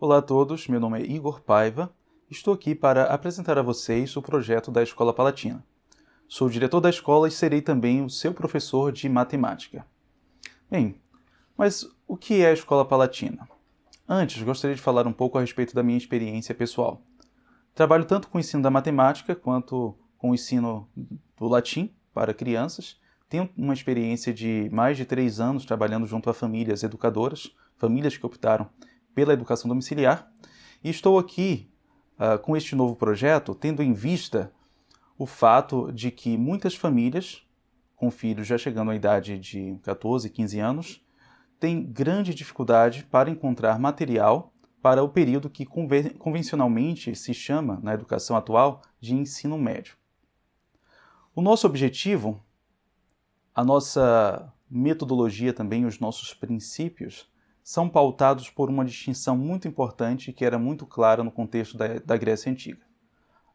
Olá a todos, meu nome é Igor Paiva. Estou aqui para apresentar a vocês o projeto da Escola Palatina. Sou o diretor da escola e serei também o seu professor de matemática. Bem, mas o que é a Escola Palatina? Antes, gostaria de falar um pouco a respeito da minha experiência pessoal. Trabalho tanto com o ensino da matemática quanto com o ensino do latim para crianças. Tenho uma experiência de mais de 3 anos trabalhando junto a famílias educadoras, famílias que optaram pela educação domiciliar. E estou aqui com este novo projeto, tendo em vista o fato de que muitas famílias, com filhos já chegando à idade de 14, 15 anos, têm grande dificuldade para encontrar material para o período que convencionalmente se chama, na educação atual, de ensino médio. O nosso objetivo, a nossa metodologia também, os nossos princípios, são pautados por uma distinção muito importante que era muito clara no contexto da Grécia Antiga.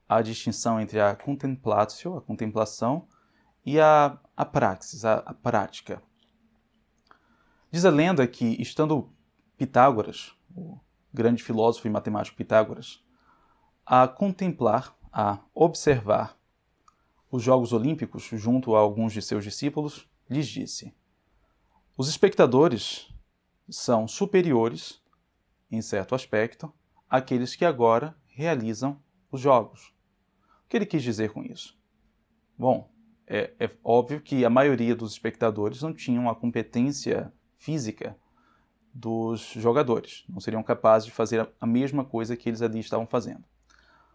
A distinção entre a contemplatio, a contemplação, e a praxis, a prática. Diz a lenda que, estando Pitágoras, o grande filósofo e matemático Pitágoras, a contemplar, a observar os Jogos Olímpicos junto a alguns de seus discípulos, lhes disse: os espectadores são superiores, em certo aspecto, àqueles que agora realizam os jogos. O que ele quis dizer com isso? Bom, é óbvio que a maioria dos espectadores não tinham a competência física dos jogadores, não seriam capazes de fazer a mesma coisa que eles ali estavam fazendo.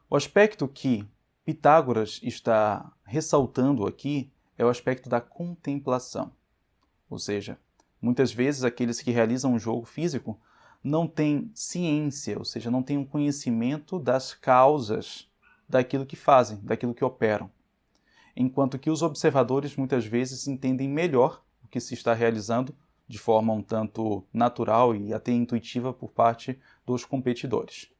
O aspecto que Pitágoras está ressaltando aqui é o aspecto da contemplação, ou seja, muitas vezes aqueles que realizam um jogo físico não têm ciência, ou seja, não têm um conhecimento das causas daquilo que fazem, daquilo que operam. Enquanto que os observadores muitas vezes entendem melhor o que se está realizando de forma um tanto natural e até intuitiva por parte dos competidores.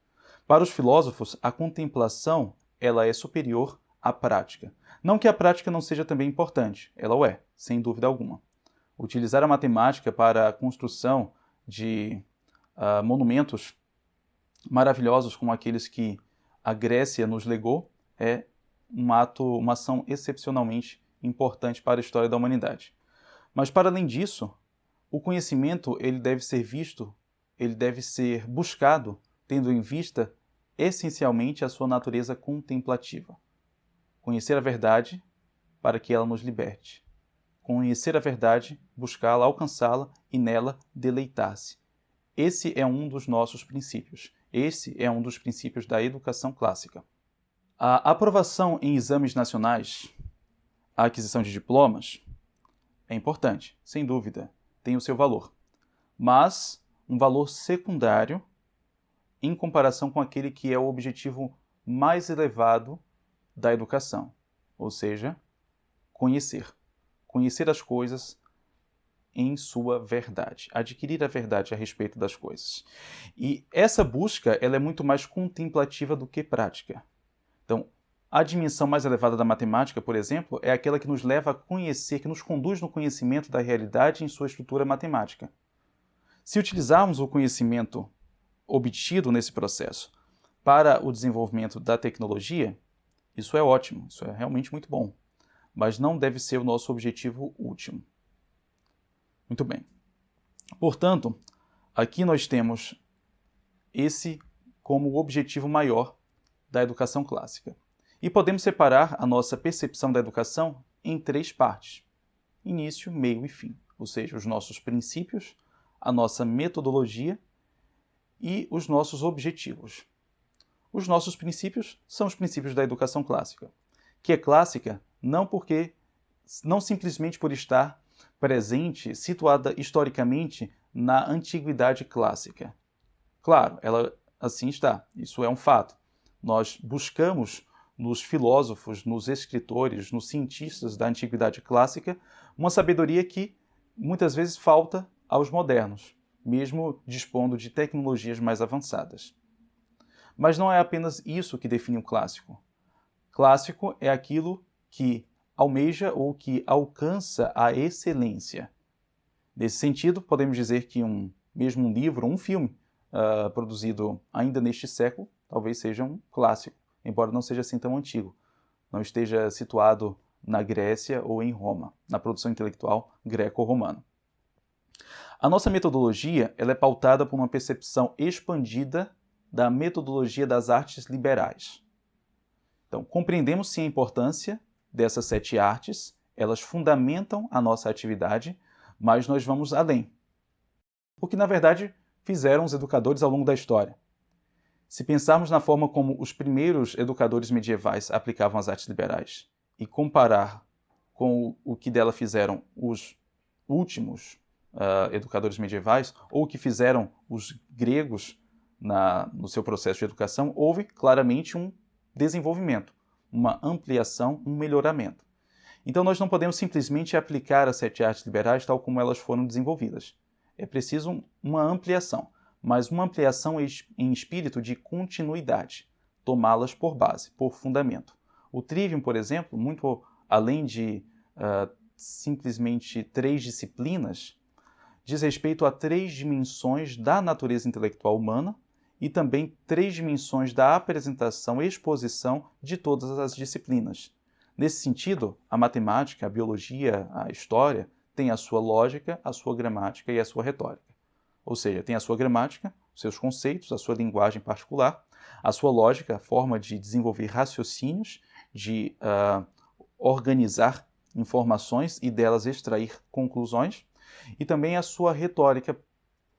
Para os filósofos, a contemplação ela é superior à prática. Não que a prática não seja também importante, ela o é, sem dúvida alguma. Utilizar a matemática para a construção de monumentos maravilhosos como aqueles que a Grécia nos legou é uma ação excepcionalmente importante para a história da humanidade. Mas, para além disso, o conhecimento ele deve ser visto, ele deve ser buscado, tendo em vista, essencialmente, a sua natureza contemplativa. Conhecer a verdade para que ela nos liberte. Conhecer a verdade, buscá-la, alcançá-la e nela deleitar-se. Esse é um dos nossos princípios. Esse é um dos princípios da educação clássica. A aprovação em exames nacionais, a aquisição de diplomas, é importante, sem dúvida, tem o seu valor. Mas um valor secundário em comparação com aquele que é o objetivo mais elevado da educação, ou seja, conhecer. Conhecer as coisas em sua verdade, adquirir a verdade a respeito das coisas. E essa busca ela é muito mais contemplativa do que prática. Então, a dimensão mais elevada da matemática, por exemplo, é aquela que nos leva a conhecer, que nos conduz no conhecimento da realidade em sua estrutura matemática. Se utilizarmos o conhecimento obtido nesse processo para o desenvolvimento da tecnologia, isso é ótimo, isso é realmente muito bom, mas não deve ser o nosso objetivo último. Muito bem. Portanto, aqui nós temos esse como o objetivo maior da educação clássica. E podemos separar a nossa percepção da educação em 3 partes: início, meio e fim, ou seja, os nossos princípios, a nossa metodologia e os nossos objetivos. Os nossos princípios são os princípios da educação clássica, que é clássica não simplesmente por estar presente, situada historicamente na antiguidade clássica. Claro, ela assim está, isso é um fato. Nós buscamos nos filósofos, nos escritores, nos cientistas da antiguidade clássica uma sabedoria que muitas vezes falta aos modernos, mesmo dispondo de tecnologias mais avançadas. Mas não é apenas isso que define um clássico. Clássico é aquilo que almeja ou que alcança a excelência. Nesse sentido, podemos dizer que mesmo um livro, um filme, produzido ainda neste século, talvez seja um clássico, embora não seja assim tão antigo. Não esteja situado na Grécia ou em Roma, na produção intelectual greco-romana. A nossa metodologia ela é pautada por uma percepção expandida da metodologia das artes liberais. Então, compreendemos sim a importância dessas 7 artes, elas fundamentam a nossa atividade, mas nós vamos além. O que, na verdade, fizeram os educadores ao longo da história. Se pensarmos na forma como os primeiros educadores medievais aplicavam as artes liberais e comparar com o que dela fizeram os últimos educadores medievais, ou o que fizeram os gregos no seu processo de educação, houve claramente um desenvolvimento, uma ampliação, um melhoramento. Então nós não podemos simplesmente aplicar as 7 artes liberais tal como elas foram desenvolvidas. É preciso uma ampliação, mas uma ampliação em espírito de continuidade, tomá-las por base, por fundamento. O Trivium, por exemplo, muito além de simplesmente 3 disciplinas, diz respeito a 3 dimensões da natureza intelectual humana e também 3 dimensões da apresentação e exposição de todas as disciplinas. Nesse sentido, a matemática, a biologia, a história tem a sua lógica, a sua gramática e a sua retórica. Ou seja, tem a sua gramática, os seus conceitos, a sua linguagem particular, a sua lógica, a forma de desenvolver raciocínios, de organizar informações e delas extrair conclusões, e também a sua retórica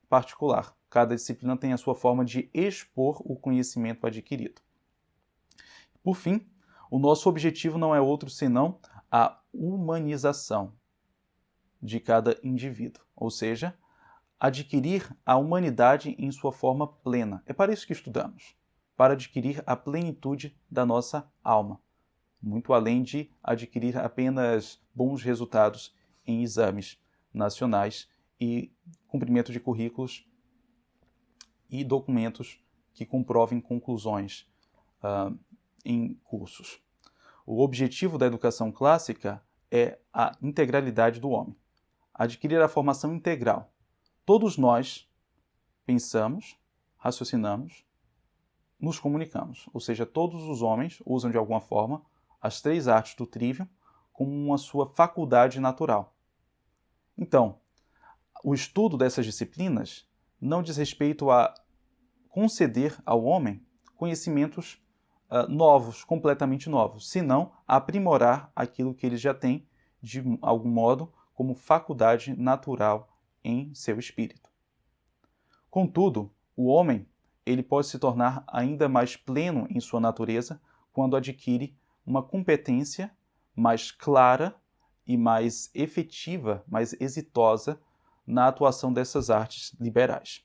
particular. Cada disciplina tem a sua forma de expor o conhecimento adquirido. Por fim, o nosso objetivo não é outro senão a humanização de cada indivíduo, ou seja, adquirir a humanidade em sua forma plena. É para isso que estudamos, para adquirir a plenitude da nossa alma, muito além de adquirir apenas bons resultados em exames nacionais e cumprimento de currículos e documentos que comprovem conclusões em cursos. O objetivo da educação clássica é a integralidade do homem, adquirir a formação integral. Todos nós pensamos, raciocinamos, nos comunicamos, ou seja, todos os homens usam de alguma forma as 3 artes do Trivium como uma sua faculdade natural. Então, o estudo dessas disciplinas não diz respeito a conceder ao homem conhecimentos novos, completamente novos, senão a aprimorar aquilo que ele já tem, de algum modo, como faculdade natural em seu espírito. Contudo, o homem ele pode se tornar ainda mais pleno em sua natureza quando adquire uma competência mais clara e mais efetiva, mais exitosa na atuação dessas artes liberais.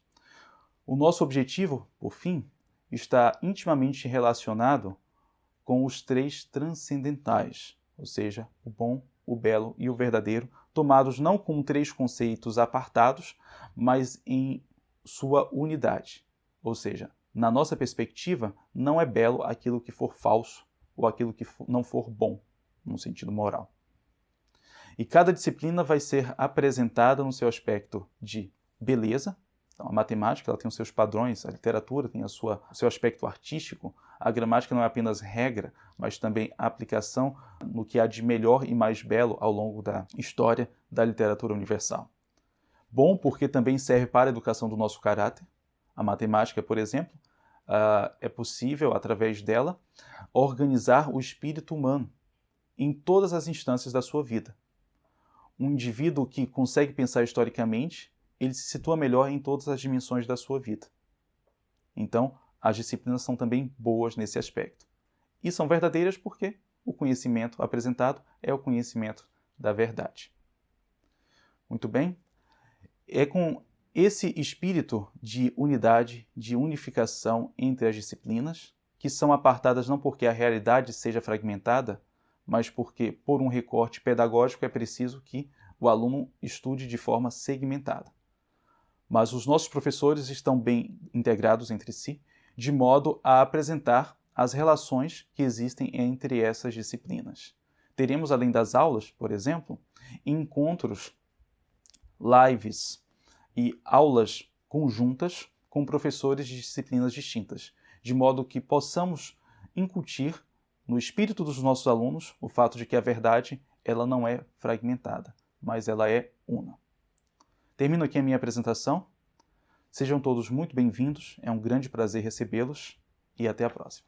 O nosso objetivo, por fim, está intimamente relacionado com os 3 transcendentais, ou seja, o bom, o belo e o verdadeiro, tomados não como 3 conceitos apartados, mas em sua unidade. Ou seja, na nossa perspectiva, não é belo aquilo que for falso ou aquilo que não for bom, no sentido moral. E cada disciplina vai ser apresentada no seu aspecto de beleza. Então, a matemática ela tem os seus padrões, a literatura tem o seu aspecto artístico, a gramática não é apenas regra, mas também aplicação no que há de melhor e mais belo ao longo da história da literatura universal. Bom, porque também serve para a educação do nosso caráter. A matemática, por exemplo, é possível, através dela, organizar o espírito humano em todas as instâncias da sua vida. Um indivíduo que consegue pensar historicamente, ele se situa melhor em todas as dimensões da sua vida. Então, as disciplinas são também boas nesse aspecto. E são verdadeiras porque o conhecimento apresentado é o conhecimento da verdade. Muito bem? É com esse espírito de unidade, de unificação entre as disciplinas, que são apartadas não porque a realidade seja fragmentada, mas porque, por um recorte pedagógico, é preciso que o aluno estude de forma segmentada. Mas os nossos professores estão bem integrados entre si, de modo a apresentar as relações que existem entre essas disciplinas. Teremos, além das aulas, por exemplo, encontros, lives e aulas conjuntas com professores de disciplinas distintas, de modo que possamos incutir no espírito dos nossos alunos o fato de que a verdade ela não é fragmentada, mas ela é una. Termino aqui a minha apresentação. Sejam todos muito bem-vindos, é um grande prazer recebê-los e até a próxima.